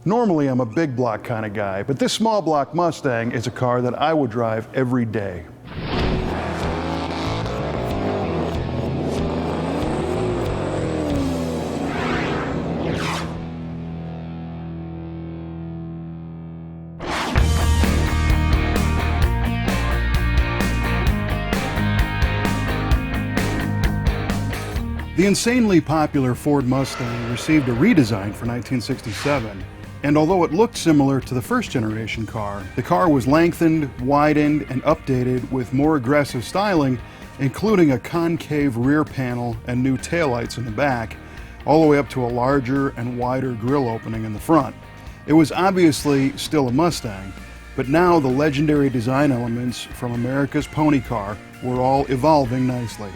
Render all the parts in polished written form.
Normally I'm a big block kind of guy, but this small block Mustang is a car that I would drive every day. The insanely popular Ford Mustang received a redesign for 1967, and although it looked similar to the first generation car, the car was lengthened, widened, and updated with more aggressive styling, including a concave rear panel and new taillights in the back, all the way up to a larger and wider grille opening in the front. It was obviously still a Mustang, but now the legendary design elements from America's pony car were all evolving nicely.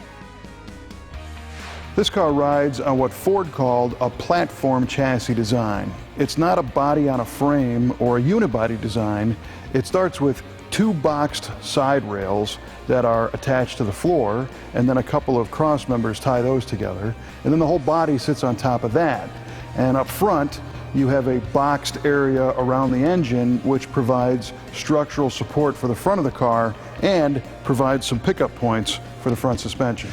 This car rides on what Ford called a platform chassis design. It's not a body on a frame or a unibody design. It starts with two boxed side rails that are attached to the floor, and then a couple of cross members tie those together, and then the whole body sits on top of that. And up front, you have a boxed area around the engine which provides structural support for the front of the car and provides some pickup points for the front suspension.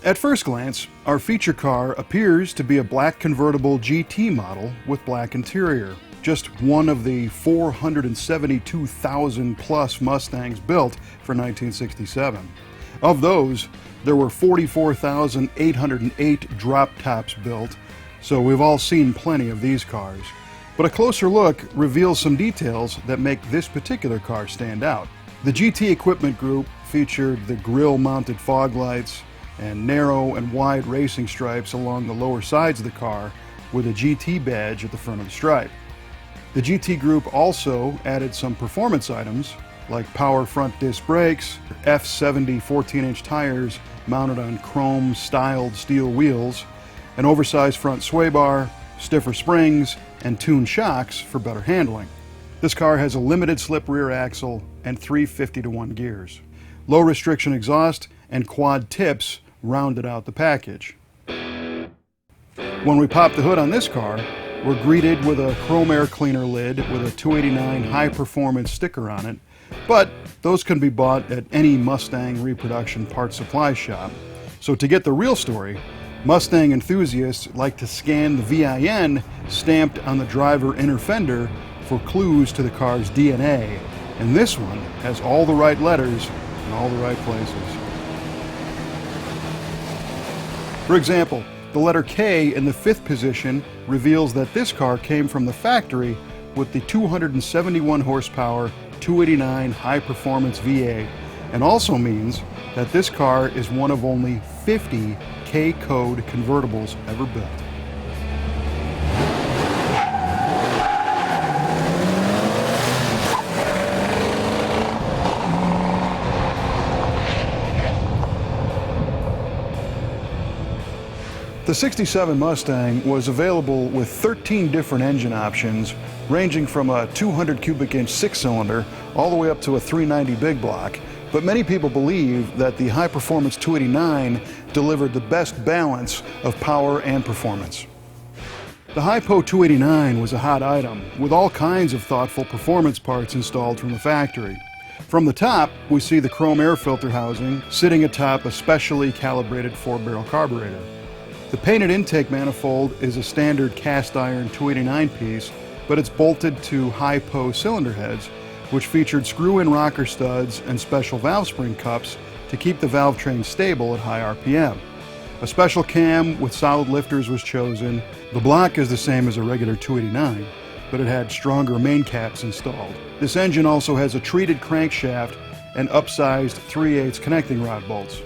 At first glance, our feature car appears to be a black convertible GT model with black interior, just one of the 472,000 plus Mustangs built for 1967. Of those, there were 44,808 drop tops built, so we've all seen plenty of these cars. But a closer look reveals some details that make this particular car stand out. The GT equipment group featured the grille-mounted fog lights and narrow and wide racing stripes along the lower sides of the car with a GT badge at the front of the stripe. The GT group also added some performance items like power front disc brakes, F70 14-inch tires mounted on chrome-styled steel wheels, an oversized front sway bar, stiffer springs, and tuned shocks for better handling. This car has a limited slip rear axle and 350-to-1 gears. Low restriction exhaust and quad tips rounded out the package. When we pop the hood on this car, we're greeted with a chrome air cleaner lid with a 289 high performance sticker on it, but those can be bought at any Mustang reproduction parts supply shop. So to get the real story, Mustang enthusiasts like to scan the VIN stamped on the driver inner fender for clues to the car's DNA, and this one has all the right letters in all the right places. For example, the letter K in the 5th position reveals that this car came from the factory with the 271 horsepower 289 high performance V8, and also means that this car is one of only 50 K-code convertibles ever built. The 67 Mustang was available with 13 different engine options, ranging from a 200 cubic inch 6-cylinder all the way up to a 390 big block, but many people believe that the high performance 289 delivered the best balance of power and performance. The Hypo 289 was a hot item, with all kinds of thoughtful performance parts installed from the factory. From the top, we see the chrome air filter housing sitting atop a specially calibrated 4-barrel carburetor. The painted intake manifold is a standard cast iron 289 piece, but it's bolted to Hypo cylinder heads, which featured screw-in rocker studs and special valve spring cups to keep the valve train stable at high RPM. A special cam with solid lifters was chosen. The block is the same as a regular 289, but it had stronger main caps installed. This engine also has a treated crankshaft and upsized 3/8 connecting rod bolts.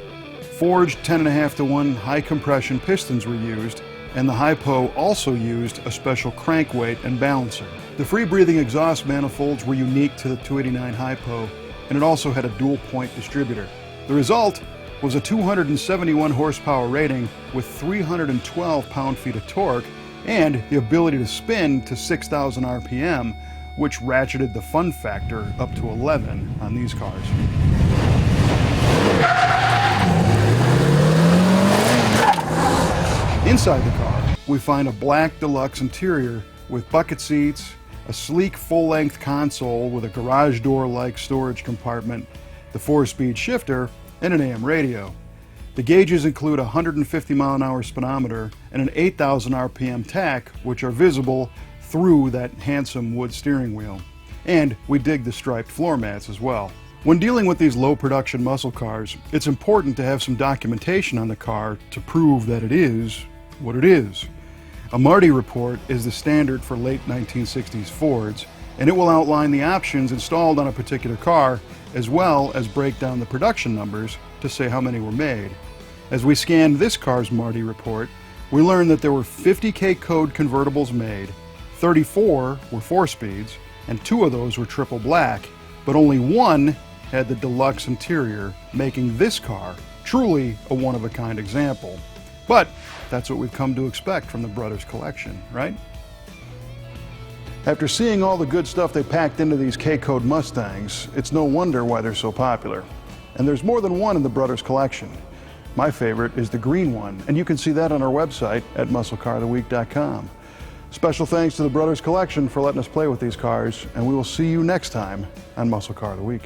Forged 10.5-to-1 high compression pistons were used, and the Hypo also used a special crank weight and balancer. The free-breathing exhaust manifolds were unique to the 289 Hypo, and it also had a dual-point distributor. The result was a 271 horsepower rating with 312 pound-feet of torque and the ability to spin to 6,000 RPM, which ratcheted the fun factor up to 11 on these cars. Inside the car, we find a black deluxe interior with bucket seats, a sleek full-length console with a garage door-like storage compartment, the 4-speed shifter, and an AM radio. The gauges include a 150 mile-an-hour speedometer and an 8,000 RPM tach, which are visible through that handsome wood steering wheel. And we dig the striped floor mats as well. When dealing with these low-production muscle cars, it's important to have some documentation on the car to prove that it is what it is. A Marti report is the standard for late 1960s Fords, and it will outline the options installed on a particular car, as well as break down the production numbers to say how many were made. As we scanned this car's Marti report, we learned that there were 50K code convertibles made, 34 were 4-speeds, and 2 of those were triple black, but only 1 had the deluxe interior, making this car truly a one-of-a-kind example. But that's what we've come to expect from the Brothers collection, right? After seeing all the good stuff they packed into these K-Code Mustangs, it's no wonder why they're so popular. And there's more than one in the Brothers collection. My favorite is the green one, and you can see that on our website at MuscleCarOfTheWeek.com. Special thanks to the Brothers collection for letting us play with these cars, and we will see you next time on Muscle Car of the Week.